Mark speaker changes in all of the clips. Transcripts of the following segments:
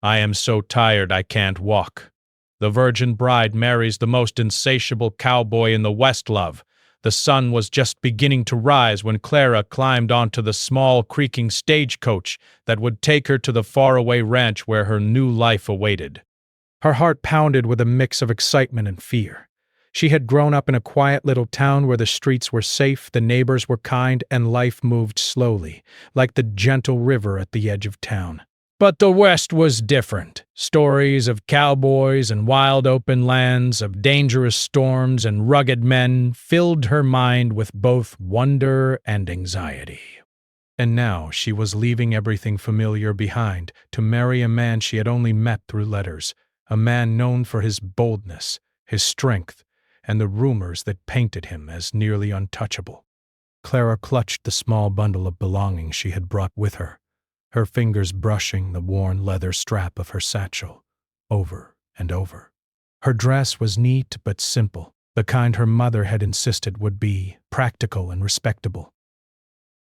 Speaker 1: I am so tired I can't walk. The virgin bride marries the most insatiable cowboy in the Westlove. The sun was just beginning to rise when Clara climbed onto the small, creaking stagecoach that would take her to the faraway ranch where her new life awaited. Her heart pounded with a mix of excitement and fear. She had grown up in a quiet little town where the streets were safe, the neighbors were kind, and life moved slowly, like the gentle river at the edge of town. But the West was different. Stories of cowboys and wild open lands, of dangerous storms and rugged men, filled her mind with both wonder and anxiety. And now she was leaving everything familiar behind to marry a man she had only met through letters, a man known for his boldness, his strength, and the rumors that painted him as nearly untouchable. Clara clutched the small bundle of belongings she had brought with her, her fingers brushing the worn leather strap of her satchel, over and over. Her dress was neat but simple, the kind her mother had insisted would be practical and respectable.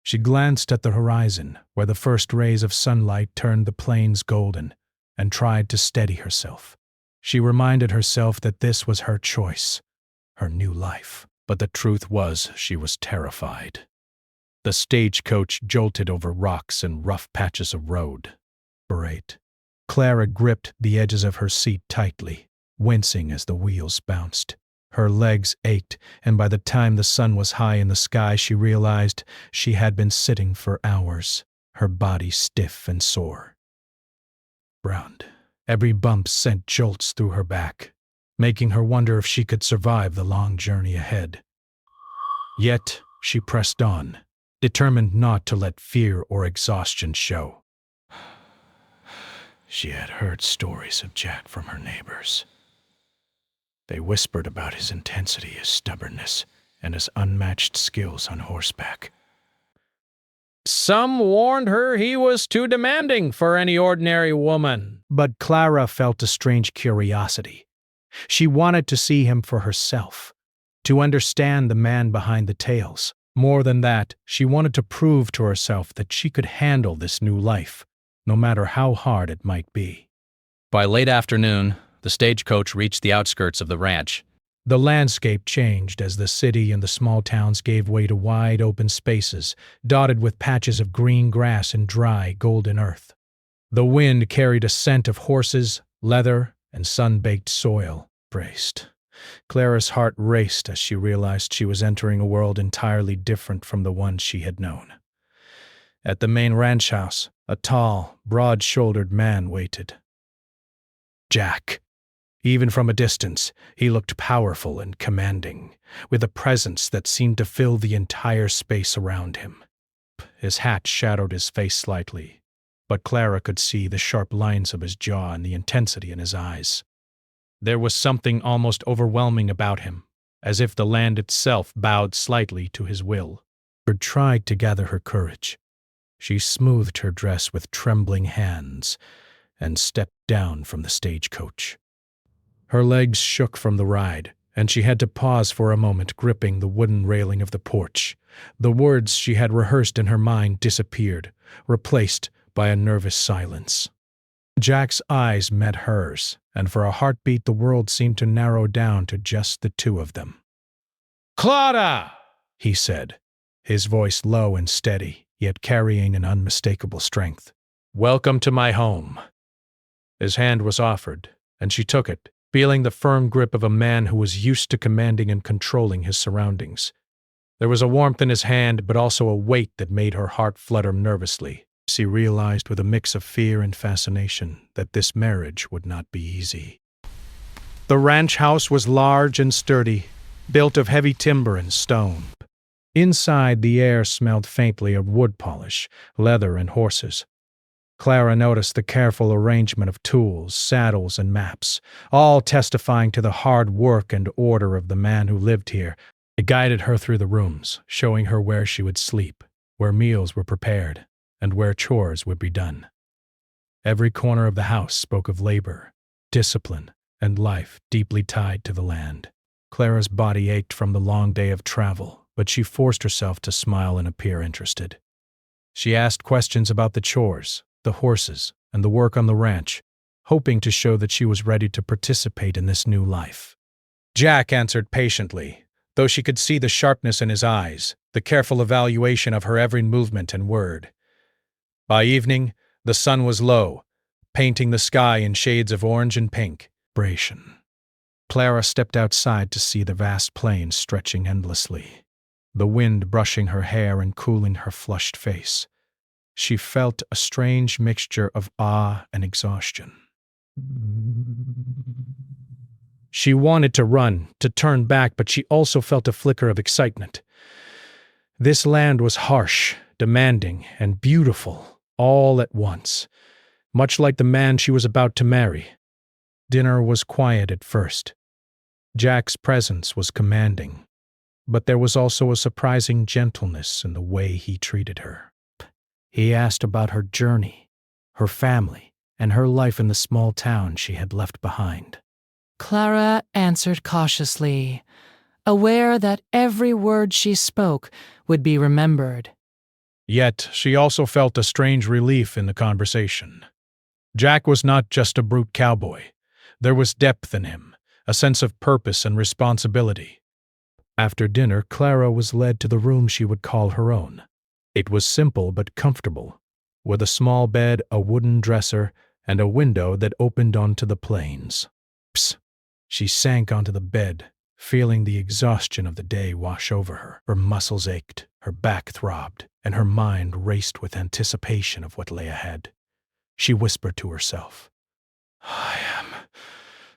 Speaker 1: She glanced at the horizon, where the first rays of sunlight turned the plains golden, and tried to steady herself. She reminded herself that this was her choice, her new life. But the truth was she was terrified. The stagecoach jolted over rocks and rough patches of road. Clara gripped the edges of her seat tightly, wincing as the wheels bounced. Her legs ached, and by the time the sun was high in the sky, she realized she had been sitting for hours, her body stiff and sore. Every bump sent jolts through her back, making her wonder if she could survive the long journey ahead. Yet she pressed on, determined not to let fear or exhaustion show. She had heard stories of Jack from her neighbors. They whispered about his intensity, his stubbornness, and his unmatched skills on horseback. Some warned her he was too demanding for any ordinary woman. But Clara felt a strange curiosity. She wanted to see him for herself, to understand the man behind the tales. More than that, she wanted to prove to herself that she could handle this new life, no matter how hard it might be.
Speaker 2: By late afternoon, the stagecoach reached the outskirts of the ranch.
Speaker 1: The landscape changed as the city and the small towns gave way to wide open spaces, dotted with patches of green grass and dry, golden earth. The wind carried a scent of horses, leather, and sun-baked soil. Clara's heart raced as she realized she was entering a world entirely different from the one she had known. At the main ranch house, a tall, broad-shouldered man waited. Jack. Even from a distance, he looked powerful and commanding, with a presence that seemed to fill the entire space around him. His hat shadowed his face slightly, but Clara could see the sharp lines of his jaw and the intensity in his eyes. There was something almost overwhelming about him, as if the land itself bowed slightly to his will. She tried to gather her courage. She smoothed her dress with trembling hands and stepped down from the stagecoach. Her legs shook from the ride, and she had to pause for a moment, gripping the wooden railing of the porch. The words she had rehearsed in her mind disappeared, replaced by a nervous silence. Jack's eyes met hers, and for a heartbeat the world seemed to narrow down to just the two of them. "Clara!" he said, his voice low and steady, yet carrying an unmistakable strength. "Welcome to my home." His hand was offered, and she took it, feeling the firm grip of a man who was used to commanding and controlling his surroundings. There was a warmth in his hand, but also a weight that made her heart flutter nervously. She realized with a mix of fear and fascination that this marriage would not be easy. The ranch house was large and sturdy, built of heavy timber and stone. Inside, the air smelled faintly of wood polish, leather, and horses. Clara noticed the careful arrangement of tools, saddles, and maps, all testifying to the hard work and order of the man who lived here. It guided her through the rooms, showing her where she would sleep, where meals were prepared, and where chores would be done. Every corner of the house spoke of labor, discipline, and life deeply tied to the land. Clara's body ached from the long day of travel, but she forced herself to smile and appear interested. She asked questions about the chores, the horses, and the work on the ranch, hoping to show that she was ready to participate in this new life. Jack answered patiently, though she could see the sharpness in his eyes, the careful evaluation of her every movement and word. By evening, the sun was low, painting the sky in shades of orange and pink. Clara stepped outside to see the vast plains stretching endlessly, the wind brushing her hair and cooling her flushed face. She felt a strange mixture of awe and exhaustion. She wanted to run, to turn back, but she also felt a flicker of excitement. This land was harsh, demanding, and beautiful, all at once, much like the man she was about to marry. Dinner was quiet at first. Jack's presence was commanding, but there was also a surprising gentleness in the way he treated her. He asked about her journey, her family, and her life in the small town she had left behind.
Speaker 3: Clara answered cautiously, aware that every word she spoke would be remembered.
Speaker 1: Yet she also felt a strange relief in the conversation. Jack was not just a brute cowboy. There was depth in him, a sense of purpose and responsibility. After dinner, Clara was led to the room she would call her own. It was simple but comfortable, with a small bed, a wooden dresser, and a window that opened onto the plains. She sank onto the bed, feeling the exhaustion of the day wash over her. Her muscles ached, her back throbbed, and her mind raced with anticipation of what lay ahead. She whispered to herself, "I am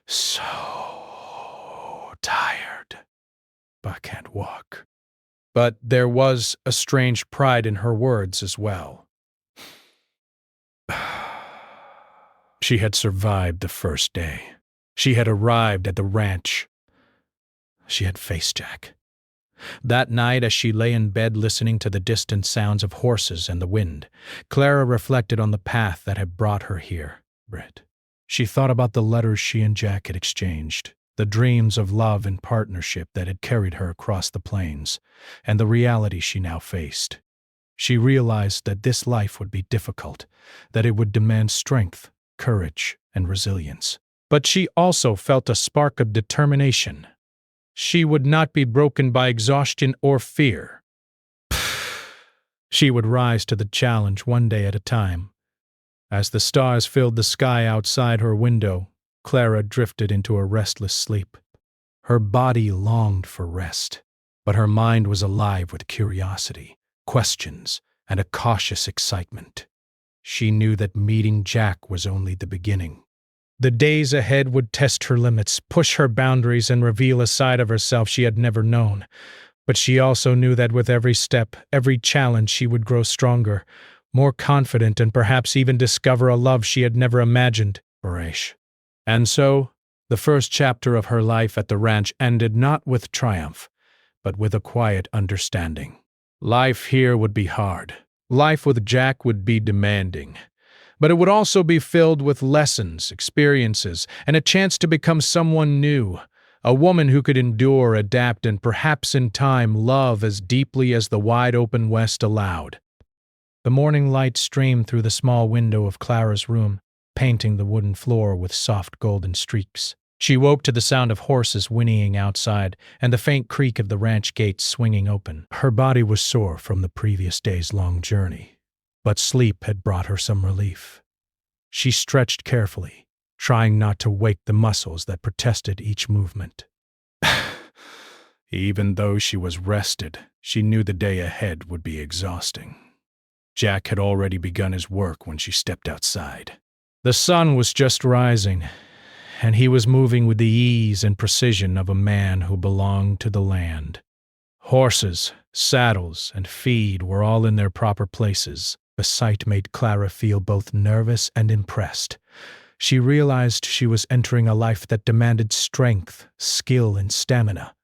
Speaker 1: so tired. I can't walk." But there was a strange pride in her words as well. She had survived the first day. She had arrived at the ranch. She had faced Jack. That night, as she lay in bed listening to the distant sounds of horses and the wind, Clara reflected on the path that had brought her here. She thought about the letters she and Jack had exchanged, the dreams of love and partnership that had carried her across the plains, and the reality she now faced. She realized that this life would be difficult, that it would demand strength, courage, and resilience. But she also felt a spark of determination. She would not be broken by exhaustion or fear. She would rise to the challenge one day at a time. As the stars filled the sky outside her window, Clara drifted into a restless sleep. Her body longed for rest, but her mind was alive with curiosity, questions, and a cautious excitement. She knew that meeting Jack was only the beginning. The days ahead would test her limits, push her boundaries, and reveal a side of herself she had never known. But she also knew that with every step, every challenge, she would grow stronger, more confident, and perhaps even discover a love she had never imagined. And so, the first chapter of her life at the ranch ended not with triumph, but with a quiet understanding. Life here would be hard. Life with Jack would be demanding. But it would also be filled with lessons, experiences, and a chance to become someone new, a woman who could endure, adapt, and perhaps in time love as deeply as the wide-open West allowed. The morning light streamed through the small window of Clara's room, painting the wooden floor with soft golden streaks. She woke to the sound of horses whinnying outside and the faint creak of the ranch gates swinging open. Her body was sore from the previous day's long journey, but sleep had brought her some relief. She stretched carefully, trying not to wake the muscles that protested each movement. Even though she was rested, she knew the day ahead would be exhausting. Jack had already begun his work when she stepped outside. The sun was just rising, and he was moving with the ease and precision of a man who belonged to the land. Horses, saddles, and feed were all in their proper places. The sight made Clara feel both nervous and impressed. She realized she was entering a life that demanded strength, skill, and stamina,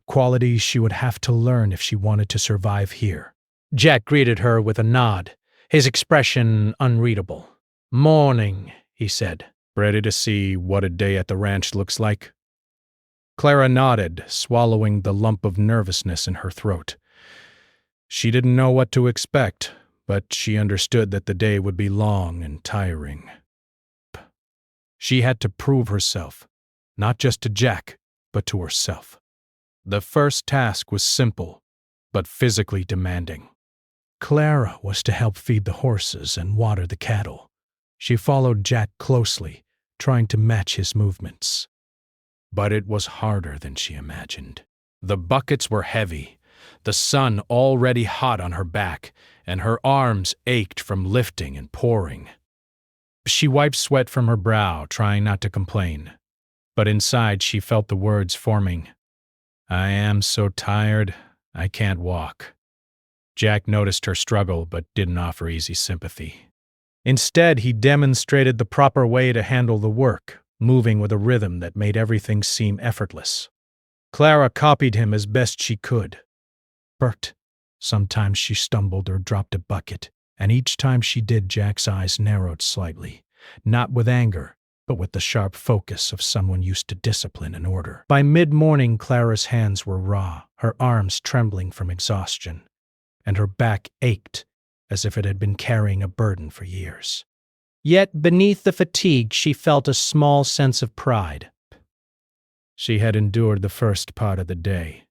Speaker 1: qualities she would have to learn if she wanted to survive here. Jack greeted her with a nod, his expression unreadable. "Morning," he said. "Ready to see what a day at the ranch looks like?" Clara nodded, swallowing the lump of nervousness in her throat. She didn't know what to expect, but she understood that the day would be long and tiring. She had to prove herself, not just to Jack, but to herself. The first task was simple, but physically demanding. Clara was to help feed the horses and water the cattle. She followed Jack closely, trying to match his movements. But it was harder than she imagined. The buckets were heavy, the sun already hot on her back, and her arms ached from lifting and pouring. She wiped sweat from her brow, trying not to complain. But inside she felt the words forming. "I am so tired, I can't walk." Jack noticed her struggle but didn't offer easy sympathy. Instead, he demonstrated the proper way to handle the work, moving with a rhythm that made everything seem effortless. Clara copied him as best she could. Bert. Sometimes she stumbled or dropped a bucket, and each time she did, Jack's eyes narrowed slightly, not with anger, but with the sharp focus of someone used to discipline and order. By mid-morning, Clara's hands were raw, her arms trembling from exhaustion, and her back ached as if it had been carrying a burden for years. Yet beneath the fatigue, she felt a small sense of pride. She had endured the first part of the day.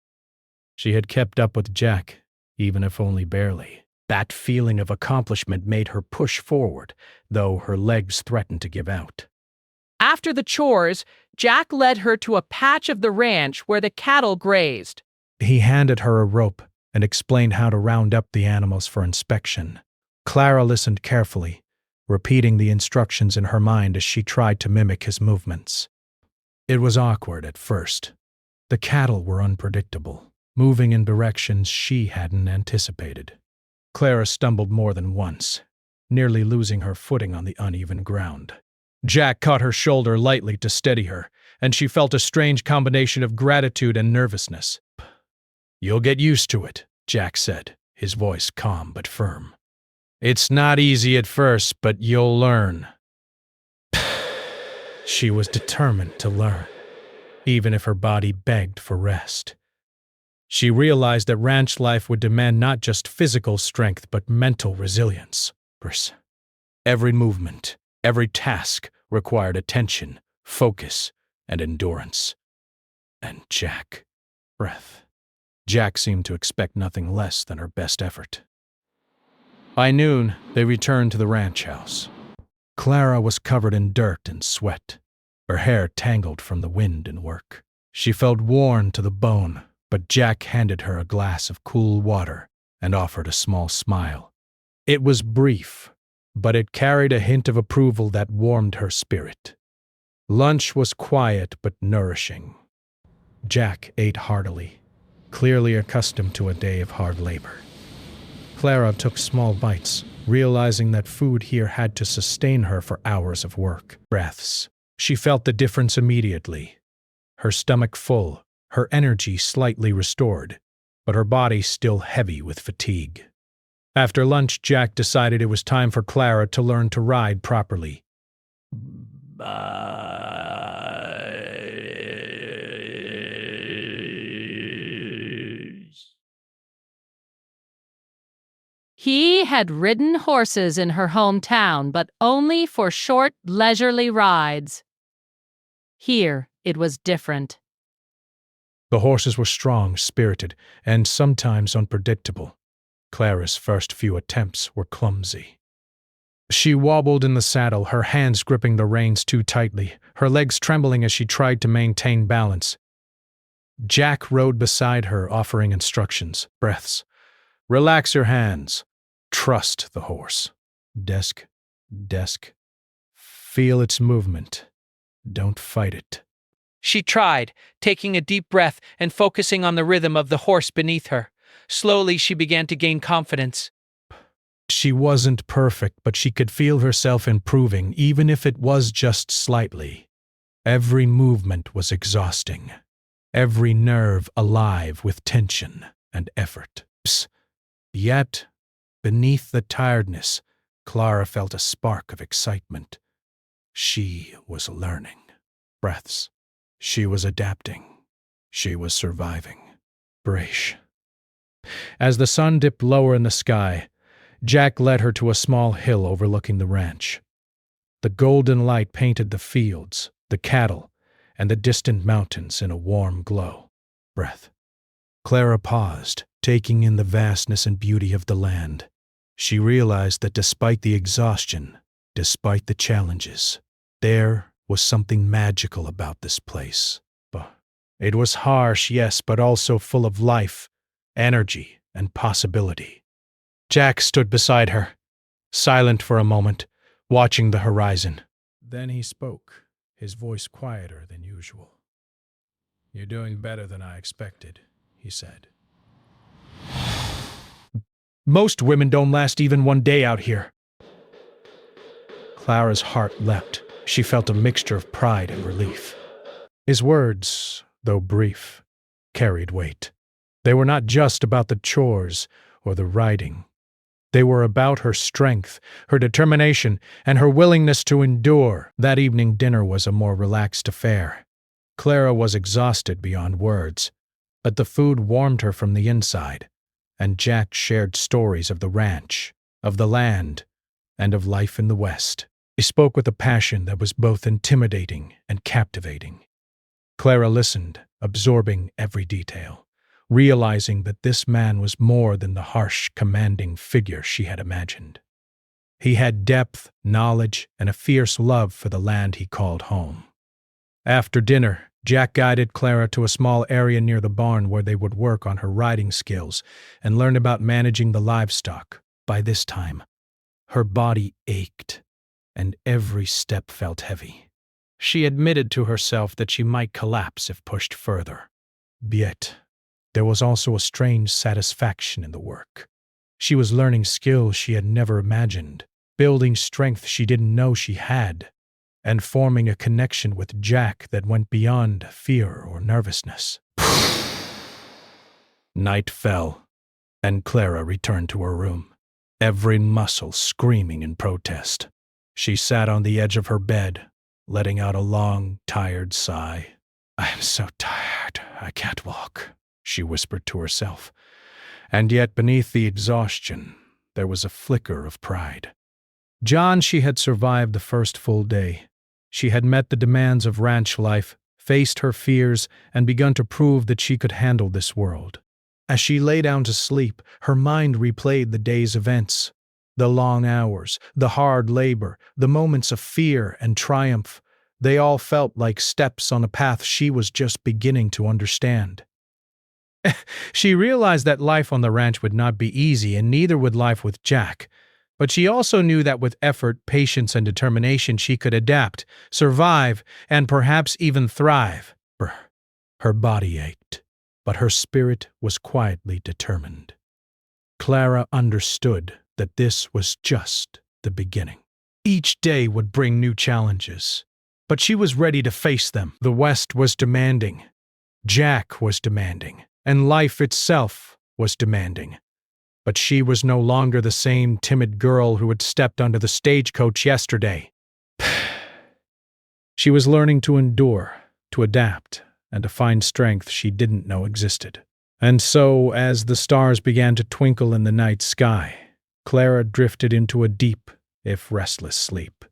Speaker 1: She had kept up with Jack, even if only barely. That feeling of accomplishment made her push forward, though her legs threatened to give out.
Speaker 3: After the chores, Jack led her to a patch of the ranch where the cattle grazed.
Speaker 1: He handed her a rope and explained how to round up the animals for inspection. Clara listened carefully, repeating the instructions in her mind as she tried to mimic his movements. It was awkward at first. The cattle were unpredictable, moving in directions she hadn't anticipated. Clara stumbled more than once, nearly losing her footing on the uneven ground. Jack caught her shoulder lightly to steady her, and she felt a strange combination of gratitude and nervousness. "You'll get used to it," Jack said, his voice calm but firm. "It's not easy at first, but you'll learn." She was determined to learn, even if her body begged for rest. She realized that ranch life would demand not just physical strength, but mental resilience. Every movement, every task required attention, focus, and endurance. And breath. Jack seemed to expect nothing less than her best effort. By noon, they returned to the ranch house. Clara was covered in dirt and sweat, her hair tangled from the wind and work. She felt worn to the bone, but Jack handed her a glass of cool water and offered a small smile. It was brief, but it carried a hint of approval that warmed her spirit. Lunch was quiet but nourishing. Jack ate heartily, clearly accustomed to a day of hard labor. Clara took small bites, realizing that food here had to sustain her for hours of work. Breaths. She felt the difference immediately. Her stomach full, her energy slightly restored, but her body still heavy with fatigue. After lunch, Jack decided it was time for Clara to learn to ride properly.
Speaker 3: He had ridden horses in her hometown, but only for short, leisurely rides. Here, it was different.
Speaker 1: The horses were strong, spirited, and sometimes unpredictable. Clara's first few attempts were clumsy. She wobbled in the saddle, her hands gripping the reins too tightly, her legs trembling as she tried to maintain balance. Jack rode beside her, offering instructions. Breaths. Relax your hands. Trust the horse. Desk. Feel its movement. Don't fight it.
Speaker 3: She tried, taking a deep breath and focusing on the rhythm of the horse beneath her. Slowly, she began to gain confidence.
Speaker 1: She wasn't perfect, but she could feel herself improving, even if it was just slightly. Every movement was exhausting, every nerve alive with tension and effort. Yet, beneath the tiredness, Clara felt a spark of excitement. She was learning. Breaths. She was adapting. She was surviving. Brace. As the sun dipped lower in the sky, Jack led her to a small hill overlooking the ranch. The golden light painted the fields, the cattle, and the distant mountains in a warm glow. Breath. Clara paused, taking in the vastness and beauty of the land. She realized that despite the exhaustion, despite the challenges, there was something magical about this place. It was harsh, yes, but also full of life, energy, and possibility. Jack stood beside her, silent for a moment, watching the horizon. Then he spoke, his voice quieter than usual. "You're doing better than I expected," he said. "Most women don't last even one day out here." Clara's heart leapt. She felt a mixture of pride and relief. His words, though brief, carried weight. They were not just about the chores or the riding. They were about her strength, her determination, and her willingness to endure. That evening dinner was a more relaxed affair. Clara was exhausted beyond words, but the food warmed her from the inside, and Jack shared stories of the ranch, of the land, and of life in the West. He spoke with a passion that was both intimidating and captivating. Clara listened, absorbing every detail, realizing that this man was more than the harsh, commanding figure she had imagined. He had depth, knowledge, and a fierce love for the land he called home. After dinner, Jack guided Clara to a small area near the barn where they would work on her riding skills and learn about managing the livestock. By this time, her body ached, and every step felt heavy. She admitted to herself that she might collapse if pushed further. Yet, there was also a strange satisfaction in the work. She was learning skills she had never imagined, building strength she didn't know she had, and forming a connection with Jack that went beyond fear or nervousness. Night fell, and Clara returned to her room, every muscle screaming in protest. She sat on the edge of her bed, letting out a long, tired sigh. "I am so tired, I can't walk," she whispered to herself. And yet beneath the exhaustion, there was a flicker of pride. John, she had survived the first full day. She had met the demands of ranch life, faced her fears, and begun to prove that she could handle this world. As she lay down to sleep, her mind replayed the day's events. The long hours, the hard labor, the moments of fear and triumph, they all felt like steps on a path she was just beginning to understand. She realized that life on the ranch would not be easy, and neither would life with Jack. But she also knew that with effort, patience, and determination she could adapt, survive, and perhaps even thrive. Her body ached, but her spirit was quietly determined. Clara understood that this was just the beginning. Each day would bring new challenges, but she was ready to face them. The West was demanding, Jack was demanding, and life itself was demanding. But she was no longer the same timid girl who had stepped onto the stagecoach yesterday. She was learning to endure, to adapt, and to find strength she didn't know existed. And so, as the stars began to twinkle in the night sky, Clara drifted into a deep, if restless, sleep.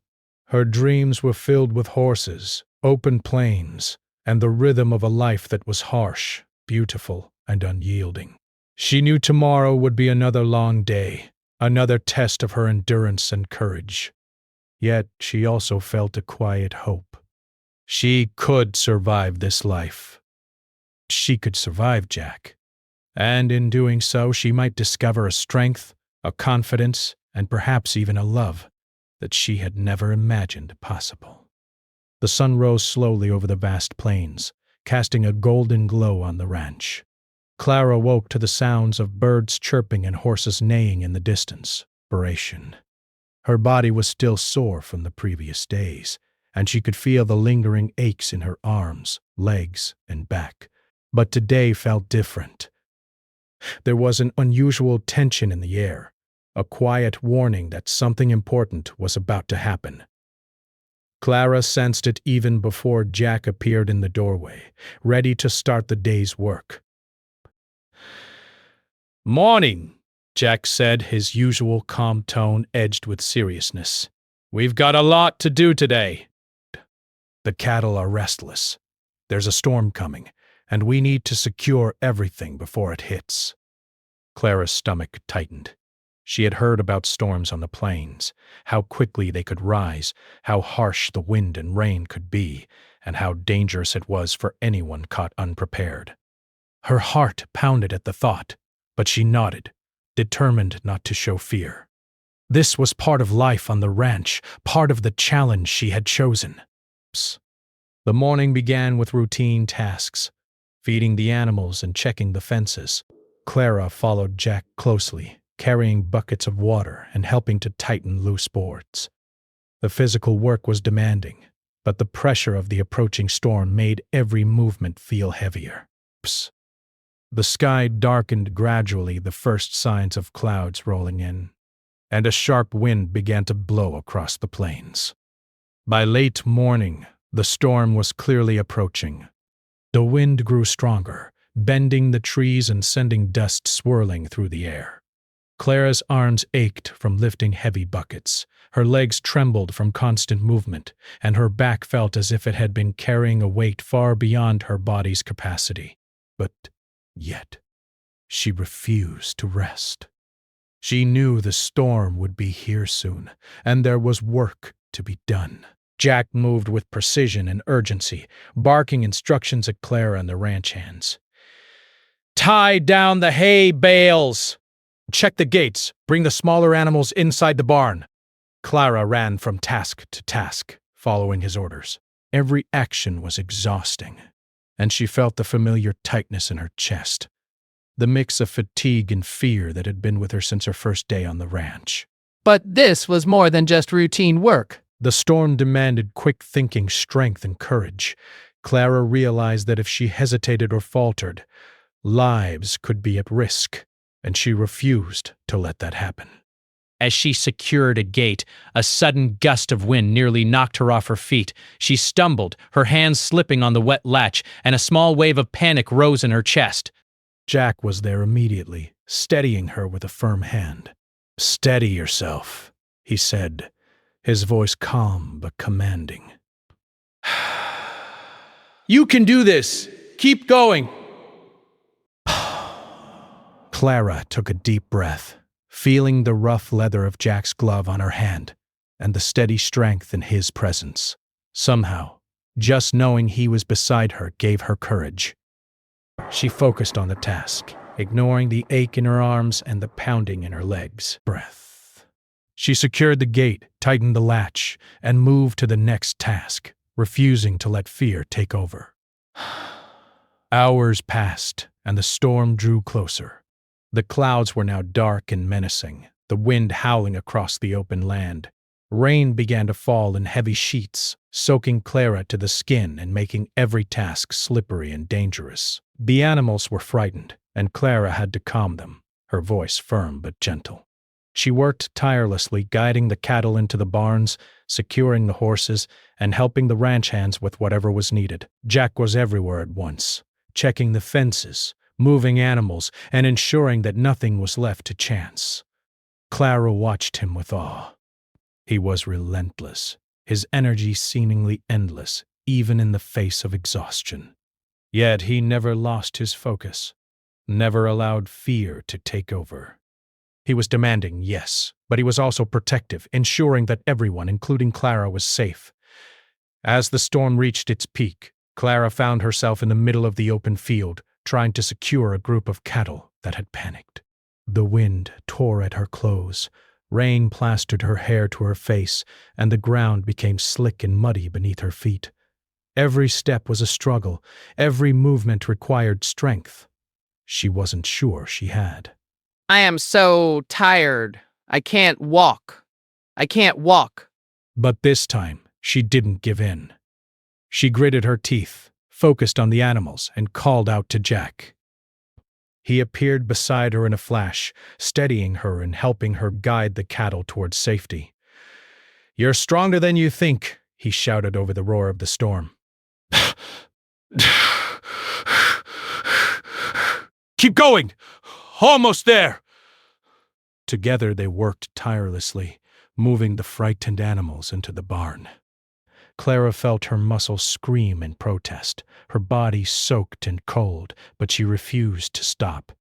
Speaker 1: Her dreams were filled with horses, open plains, and the rhythm of a life that was harsh, beautiful, and unyielding. She knew tomorrow would be another long day, another test of her endurance and courage. Yet she also felt a quiet hope. She could survive this life. She could survive Jack. And in doing so, she might discover a strength, a confidence, and perhaps even a love that she had never imagined possible. The sun rose slowly over the vast plains, casting a golden glow on the ranch. Clara woke to the sounds of birds chirping and horses neighing in the distance. Inspiration. Her body was still sore from the previous days, and she could feel the lingering aches in her arms, legs, and back. But today felt different. There was an unusual tension in the air, a quiet warning that something important was about to happen. Clara sensed it even before Jack appeared in the doorway, ready to start the day's work. "Morning," Jack said, his usual calm tone edged with seriousness. We've got a lot to do today. The cattle are restless. There's a storm coming, and we need to secure everything before it hits. Clara's stomach tightened. She had heard about storms on the plains, how quickly they could rise, how harsh the wind and rain could be, and how dangerous it was for anyone caught unprepared. Her heart pounded at the thought, but she nodded, determined not to show fear. This was part of life on the ranch, part of the challenge she had chosen. The morning began with routine tasks, feeding the animals and checking the fences. Clara followed Jack closely, carrying buckets of water and helping to tighten loose boards. The physical work was demanding, but the pressure of the approaching storm made every movement feel heavier. The sky darkened gradually, the first signs of clouds rolling in, and a sharp wind began to blow across the plains. By late morning, the storm was clearly approaching. The wind grew stronger, bending the trees and sending dust swirling through the air. Clara's arms ached from lifting heavy buckets, her legs trembled from constant movement, and her back felt as if it had been carrying a weight far beyond her body's capacity. But yet, she refused to rest. She knew the storm would be here soon, and there was work to be done. Jack moved with precision and urgency, barking instructions at Clara and the ranch hands. "Tie down the hay bales! Check the gates. Bring the smaller animals inside the barn." Clara ran from task to task, following his orders. Every action was exhausting, and she felt the familiar tightness in her chest, the mix of fatigue and fear that had been with her since her first day on the ranch.
Speaker 2: But this was more than just routine work.
Speaker 1: The storm demanded quick thinking, strength, and courage. Clara realized that if she hesitated or faltered, lives could be at risk, and she refused to let that happen.
Speaker 2: As she secured a gate, a sudden gust of wind nearly knocked her off her feet. She stumbled, her hands slipping on the wet latch, and a small wave of panic rose in her chest.
Speaker 1: Jack was there immediately, steadying her with a firm hand. "Steady yourself," he said, his voice calm but commanding.
Speaker 2: "You can do this! Keep going!"
Speaker 1: Clara took a deep breath, feeling the rough leather of Jack's glove on her hand and the steady strength in his presence. Somehow, just knowing he was beside her gave her courage. She focused on the task, ignoring the ache in her arms and the pounding in her legs. Breath. She secured the gate, tightened the latch, and moved to the next task, refusing to let fear take over. Hours passed, and the storm drew closer. The clouds were now dark and menacing, the wind howling across the open land. Rain began to fall in heavy sheets, soaking Clara to the skin and making every task slippery and dangerous. The animals were frightened, and Clara had to calm them, her voice firm but gentle. She worked tirelessly, guiding the cattle into the barns, securing the horses, and helping the ranch hands with whatever was needed. Jack was everywhere at once, checking the fences, moving animals, and ensuring that nothing was left to chance. Clara watched him with awe. He was relentless, his energy seemingly endless, even in the face of exhaustion. Yet he never lost his focus, never allowed fear to take over. He was demanding, yes, but he was also protective, ensuring that everyone, including Clara, was safe. As the storm reached its peak, Clara found herself in the middle of the open field, trying to secure a group of cattle that had panicked. The wind tore at her clothes, rain plastered her hair to her face, and the ground became slick and muddy beneath her feet. Every step was a struggle, every movement required strength. She wasn't sure she had.
Speaker 2: "I am so tired. I can't walk. I can't walk."
Speaker 1: But this time, she didn't give in. She gritted her teeth, focused on the animals, and called out to Jack. He appeared beside her in a flash, steadying her and helping her guide the cattle towards safety. "You're stronger than you think," he shouted over the roar of the storm. "Keep going! Almost there!" Together they worked tirelessly, moving the frightened animals into the barn. Clara felt her muscles scream in protest, her body soaked and cold, but she refused to stop.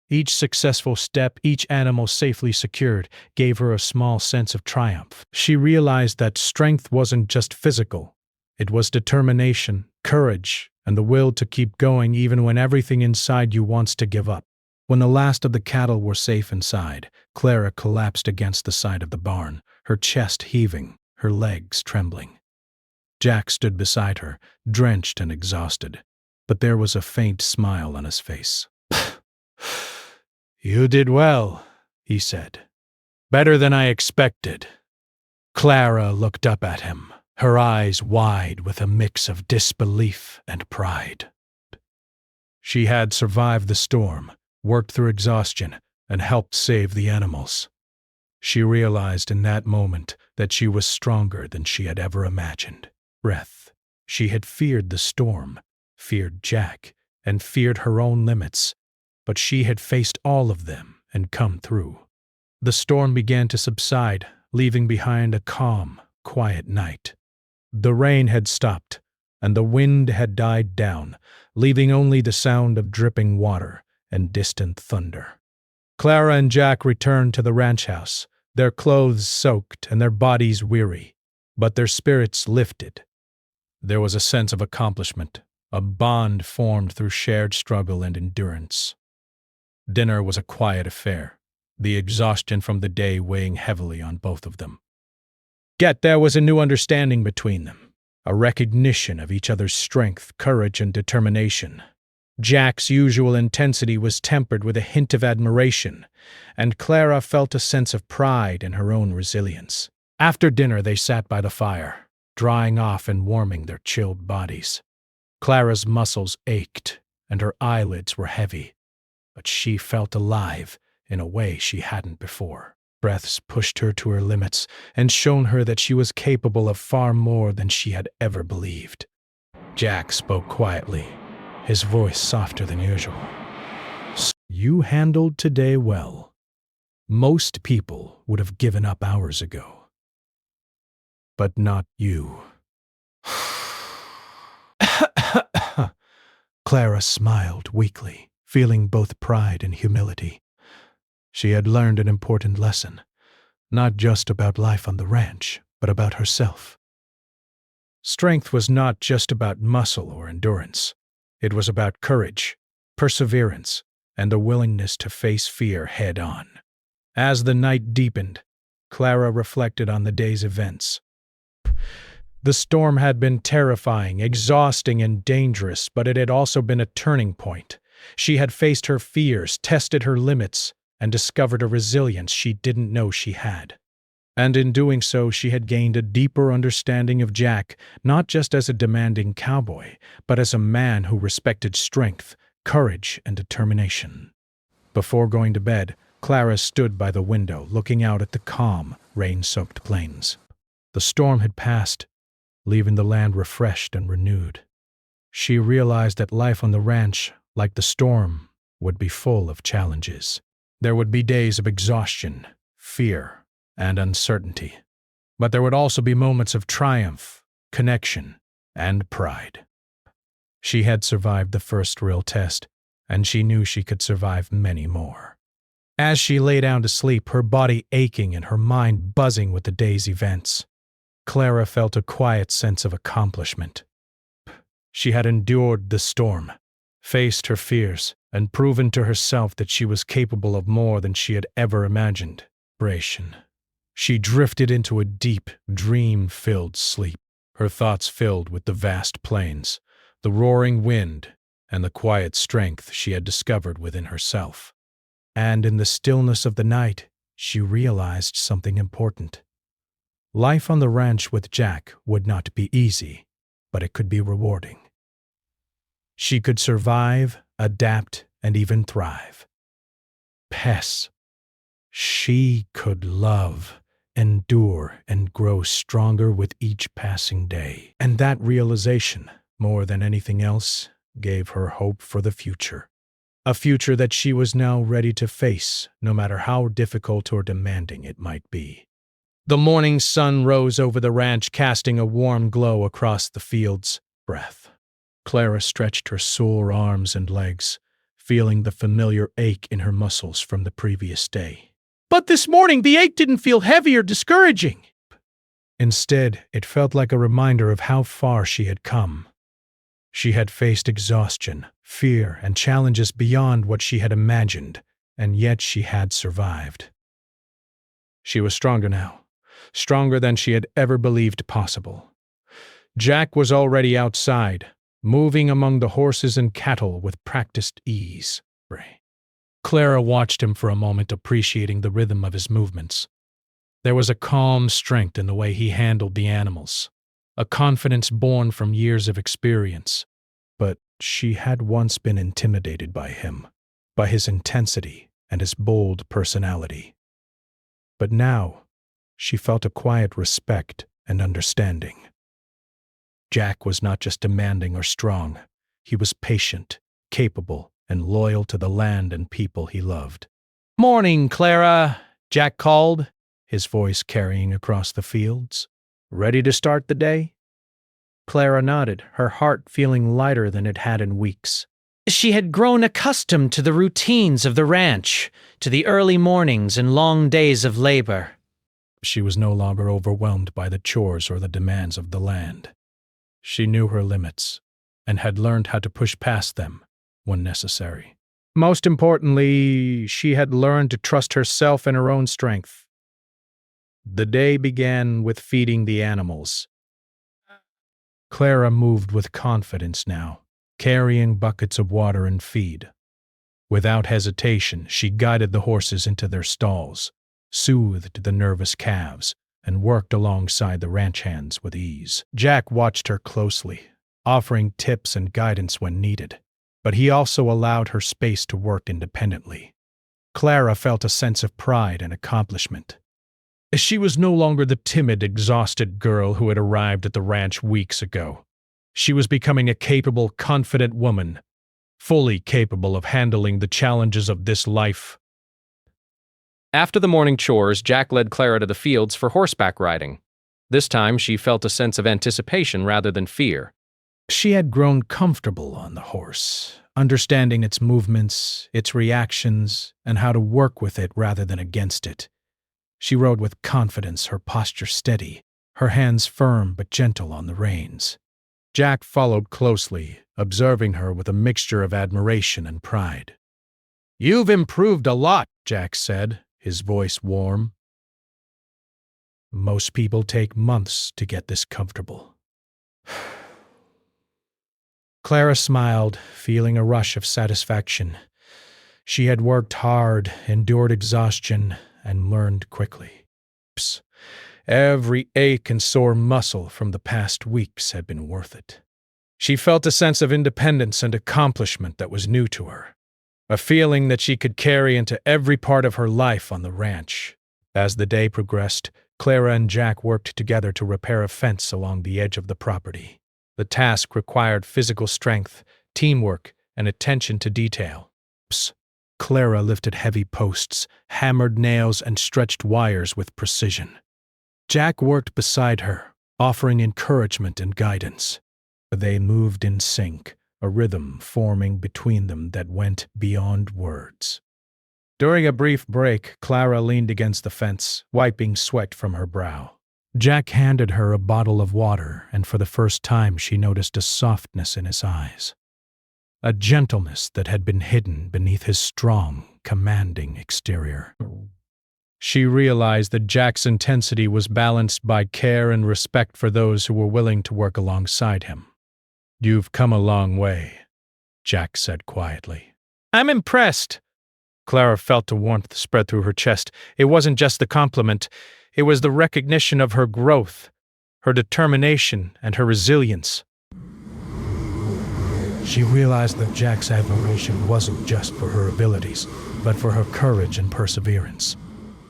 Speaker 1: Each successful step, each animal safely secured, gave her a small sense of triumph. She realized that strength wasn't just physical. It was determination, courage, and the will to keep going even when everything inside you wants to give up. When the last of the cattle were safe inside, Clara collapsed against the side of the barn, her chest heaving, her legs trembling. Jack stood beside her, drenched and exhausted, but there was a faint smile on his face. "You did well," he said. "Better than I expected." Clara looked up at him, her eyes wide with a mix of disbelief and pride. She had survived the storm, worked through exhaustion, and helped save the animals. She realized in that moment that she was stronger than she had ever imagined. She had feared the storm, feared Jack, and feared her own limits, but she had faced all of them and come through. The storm began to subside, leaving behind a calm, quiet night. The rain had stopped, and the wind had died down, leaving only the sound of dripping water and distant thunder. Clara and Jack returned to the ranch house, their clothes soaked and their bodies weary, but their spirits lifted. There was a sense of accomplishment, a bond formed through shared struggle and endurance. Dinner was a quiet affair, the exhaustion from the day weighing heavily on both of them. Yet there was a new understanding between them, a recognition of each other's strength, courage, and determination. Jack's usual intensity was tempered with a hint of admiration, and Clara felt a sense of pride in her own resilience. After dinner, they sat by the fire, drying off and warming their chilled bodies. Clara's muscles ached, and her eyelids were heavy, but she felt alive in a way she hadn't before. Breaths pushed her to her limits and shown her that she was capable of far more than she had ever believed. Jack spoke quietly, his voice softer than usual. "You handled today well. Most people would have given up hours ago. But not you." Clara smiled weakly, feeling both pride and humility. She had learned an important lesson, not just about life on the ranch, but about herself. Strength was not just about muscle or endurance. It was about courage, perseverance, and the willingness to face fear head-on. As the night deepened, Clara reflected on the day's events. The storm had been terrifying, exhausting, and dangerous, but it had also been a turning point. She had faced her fears, tested her limits, and discovered a resilience she didn't know she had. And in doing so, she had gained a deeper understanding of Jack, not just as a demanding cowboy, but as a man who respected strength, courage, and determination. Before going to bed, Clara stood by the window, looking out at the calm, rain-soaked plains. The storm had passed, leaving the land refreshed and renewed. She realized that life on the ranch, like the storm, would be full of challenges. There would be days of exhaustion, fear, and uncertainty. But there would also be moments of triumph, connection, and pride. She had survived the first real test, and she knew she could survive many more. As she lay down to sleep, her body aching and her mind buzzing with the day's events, Clara felt a quiet sense of accomplishment. She had endured the storm, faced her fears, and proven to herself that she was capable of more than she had ever imagined. She drifted into a deep, dream-filled sleep, her thoughts filled with the vast plains, the roaring wind, and the quiet strength she had discovered within herself. And in the stillness of the night, she realized something important. Life on the ranch with Jack would not be easy, but it could be rewarding. She could survive, adapt, and even thrive. She could love, endure, and grow stronger with each passing day. And that realization, more than anything else, gave her hope for the future. A future that she was now ready to face, no matter how difficult or demanding it might be. The morning sun rose over the ranch, casting a warm glow across the field's breath. Clara stretched her sore arms and legs, feeling the familiar ache in her muscles from the previous day. But this morning, the ache didn't feel heavy or discouraging. Instead, it felt like a reminder of how far she had come. She had faced exhaustion, fear, and challenges beyond what she had imagined, and yet she had survived. She was stronger now, stronger than she had ever believed possible. Jack was already outside, moving among the horses and cattle with practiced ease. Clara watched him for a moment, appreciating the rhythm of his movements. There was a calm strength in the way he handled the animals, a confidence born from years of experience. But she had once been intimidated by him, by his intensity and his bold personality. But now, she felt a quiet respect and understanding. Jack was not just demanding or strong. He was patient, capable, and loyal to the land and people he loved. "Morning, Clara," Jack called, his voice carrying across the fields. "Ready to start the day?" Clara nodded, her heart feeling lighter than it had in weeks. She had grown accustomed to the routines of the ranch, to the early mornings and long days of labor. She was no longer overwhelmed by the chores or the demands of the land. She knew her limits and had learned how to push past them when necessary. Most importantly, she had learned to trust herself and her own strength. The day began with feeding the animals. Clara moved with confidence now, carrying buckets of water and feed. Without hesitation, she guided the horses into their stalls, soothed the nervous calves, and worked alongside the ranch hands with ease. Jack watched her closely, offering tips and guidance when needed, but he also allowed her space to work independently. Clara felt a sense of pride and accomplishment. She was no longer the timid, exhausted girl who had arrived at the ranch weeks ago. She was becoming a capable, confident woman, fully capable of handling the challenges of this life.
Speaker 2: After the morning chores, Jack led Clara to the fields for horseback riding. This time, she felt a sense of anticipation rather than fear.
Speaker 1: She had grown comfortable on the horse, understanding its movements, its reactions, and how to work with it rather than against it. She rode with confidence, her posture steady, her hands firm but gentle on the reins. Jack followed closely, observing her with a mixture of admiration and pride. "You've improved a lot," Jack said, his voice warm. "Most people take months to get this comfortable." Clara smiled, feeling a rush of satisfaction. She had worked hard, endured exhaustion, and learned quickly. Every ache and sore muscle from the past weeks had been worth it. She felt a sense of independence and accomplishment that was new to her, a feeling that she could carry into every part of her life on the ranch. As the day progressed, Clara and Jack worked together to repair a fence along the edge of the property. The task required physical strength, teamwork, and attention to detail. Clara lifted heavy posts, hammered nails, and stretched wires with precision. Jack worked beside her, offering encouragement and guidance. They moved in sync, a rhythm forming between them that went beyond words. During a brief break, Clara leaned against the fence, wiping sweat from her brow. Jack handed her a bottle of water, and for the first time she noticed a softness in his eyes. A gentleness that had been hidden beneath his strong, commanding exterior. She realized that Jack's intensity was balanced by care and respect for those who were willing to work alongside him. "You've come a long way," Jack said quietly. "I'm impressed." Clara felt a warmth spread through her chest. It wasn't just the compliment, it was the recognition of her growth, her determination, and her resilience. She realized that Jack's admiration wasn't just for her abilities, but for her courage and perseverance.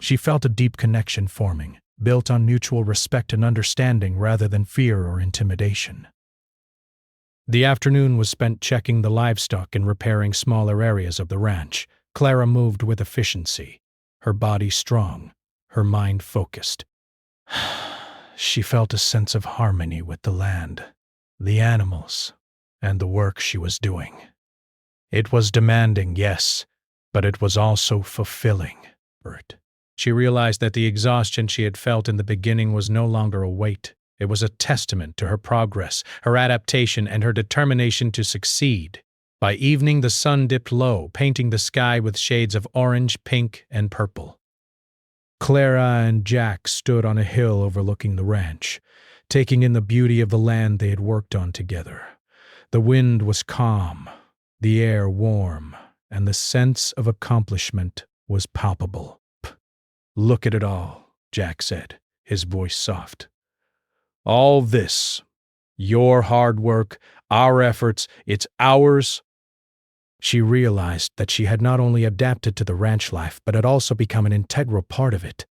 Speaker 1: She felt a deep connection forming, built on mutual respect and understanding rather than fear or intimidation. The afternoon was spent checking the livestock and repairing smaller areas of the ranch. Clara moved with efficiency, her body strong, her mind focused. She felt a sense of harmony with the land, the animals, and the work she was doing. It was demanding, yes, but it was also fulfilling. She realized that the exhaustion she had felt in the beginning was no longer a weight. It was a testament to her progress, her adaptation, and her determination to succeed. By evening, the sun dipped low, painting the sky with shades of orange, pink, and purple. Clara and Jack stood on a hill overlooking the ranch, taking in the beauty of the land they had worked on together. The wind was calm, the air warm, and the sense of accomplishment was palpable. "Look at it all," Jack said, his voice soft. "All this, your hard work, our efforts, it's ours." She realized that she had not only adapted to the ranch life, but had also become an integral part of it.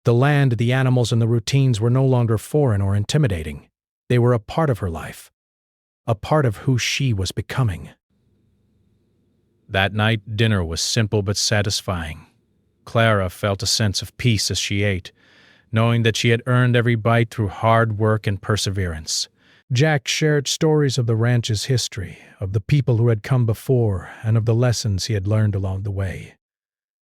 Speaker 1: The land, the animals, and the routines were no longer foreign or intimidating. They were a part of her life, a part of who she was becoming. That night, dinner was simple but satisfying. Clara felt a sense of peace as she ate, knowing that she had earned every bite through hard work and perseverance. Jack shared stories of the ranch's history, of the people who had come before, and of the lessons he had learned along the way.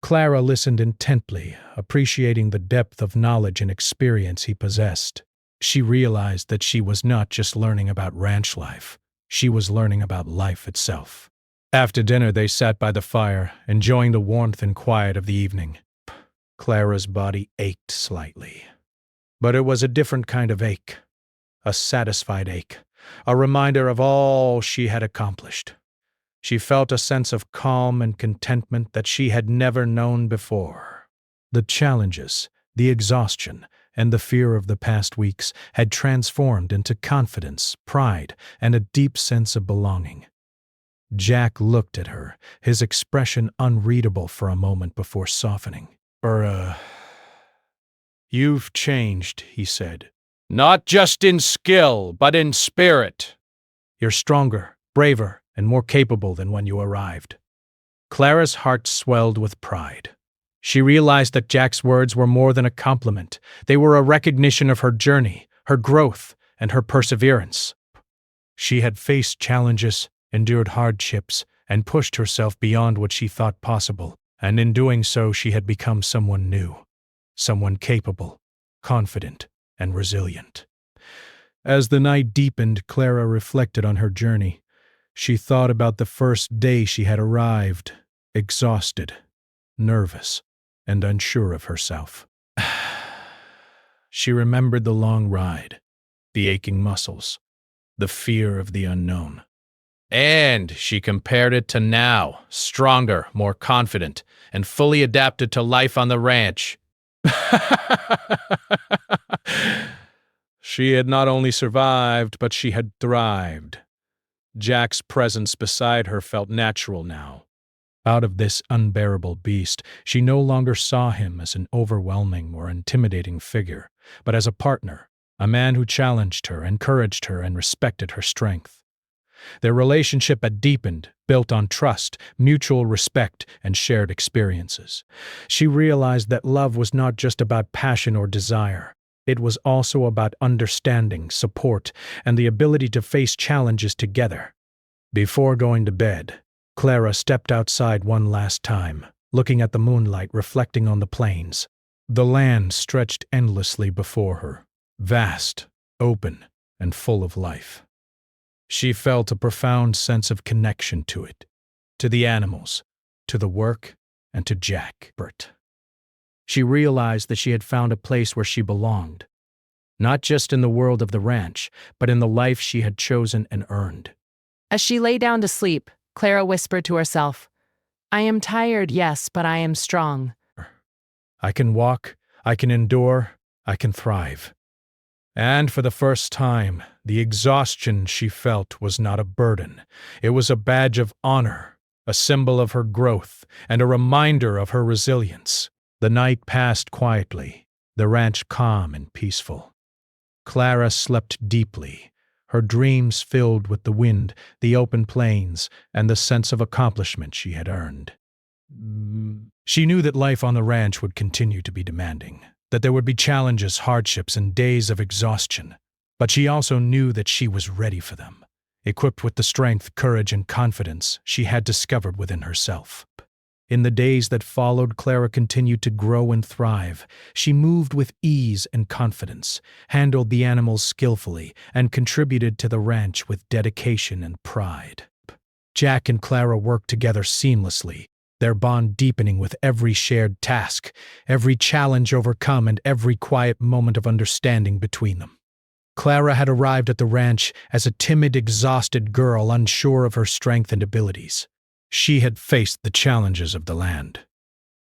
Speaker 1: Clara listened intently, appreciating the depth of knowledge and experience he possessed. She realized that she was not just learning about ranch life, she was learning about life itself. After dinner, they sat by the fire, enjoying the warmth and quiet of the evening. Clara's body ached slightly. But it was a different kind of ache. A satisfied ache, a reminder of all she had accomplished. She felt a sense of calm and contentment that she had never known before. The challenges, the exhaustion, and the fear of the past weeks had transformed into confidence, pride, and a deep sense of belonging. Jack looked at her, his expression unreadable for a moment before softening. "You've changed," he said. "Not just in skill, but in spirit. You're stronger, braver, and more capable than when you arrived." Clara's heart swelled with pride. She realized that Jack's words were more than a compliment. They were a recognition of her journey, her growth, and her perseverance. She had faced challenges, endured hardships, and pushed herself beyond what she thought possible, and in doing so she had become someone new, someone capable, confident, and resilient. As the night deepened, Clara reflected on her journey. She thought about the first day she had arrived, exhausted, nervous, and unsure of herself. She remembered the long ride, the aching muscles, the fear of the unknown. And she compared it to now, stronger, more confident, and fully adapted to life on the ranch. She had not only survived, but she had thrived. Jack's presence beside her felt natural now. Out of this unbearable beast, she no longer saw him as an overwhelming or intimidating figure, but as a partner, a man who challenged her, encouraged her, and respected her strength. Their relationship had deepened, built on trust, mutual respect, and shared experiences. She realized that love was not just about passion or desire. It was also about understanding, support, and the ability to face challenges together. Before going to bed, Clara stepped outside one last time, looking at the moonlight reflecting on the plains. The land stretched endlessly before her, vast, open, and full of life. She felt a profound sense of connection to it, to the animals, to the work, and to Jack. She realized that she had found a place where she belonged, not just in the world of the ranch, but in the life she had chosen and earned.
Speaker 3: As she lay down to sleep, Clara whispered to herself, "I am tired, yes, but I am strong.
Speaker 1: I can walk, I can endure, I can thrive." And for the first time, the exhaustion she felt was not a burden. It was a badge of honor, a symbol of her growth, and a reminder of her resilience. The night passed quietly, the ranch calm and peaceful. Clara slept deeply, her dreams filled with the wind, the open plains, and the sense of accomplishment she had earned. She knew that life on the ranch would continue to be demanding. that there would be challenges, hardships, and days of exhaustion, but she also knew that she was ready for them, equipped with the strength, courage, and confidence she had discovered within herself. In the days that followed, Clara continued to grow and thrive. She moved with ease and confidence, handled the animals skillfully, and contributed to the ranch with dedication and pride. Jack and Clara worked together seamlessly, their bond deepening with every shared task, every challenge overcome, and every quiet moment of understanding between them. Clara had arrived at the ranch as a timid, exhausted girl unsure of her strength and abilities. She had faced the challenges of the land,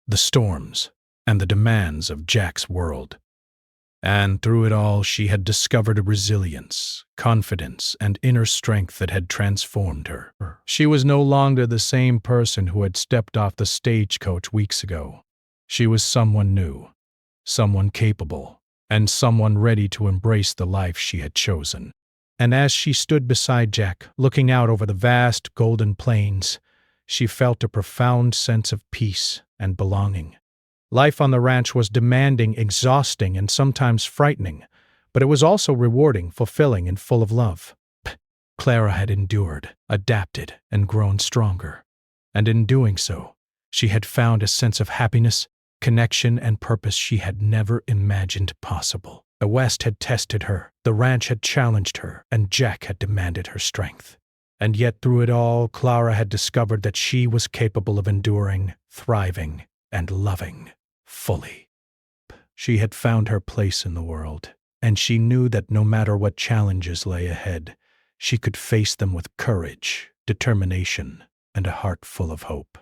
Speaker 1: the storms, and the demands of Jack's world. And through it all, she had discovered a resilience, confidence, and inner strength that had transformed her. She was no longer the same person who had stepped off the stagecoach weeks ago. She was someone new, someone capable, and someone ready to embrace the life she had chosen. And as she stood beside Jack, looking out over the vast golden plains, she felt a profound sense of peace and belonging. Life on the ranch was demanding, exhausting, and sometimes frightening, but it was also rewarding, fulfilling, and full of love. Clara had endured, adapted, and grown stronger. And in doing so, she had found a sense of happiness, connection, and purpose she had never imagined possible. The West had tested her, the ranch had challenged her, and Jack had demanded her strength. And yet through it all, Clara had discovered that she was capable of enduring, thriving, and loving fully. She had found her place in the world, and she knew that no matter what challenges lay ahead, she could face them with courage, determination, and a heart full of hope.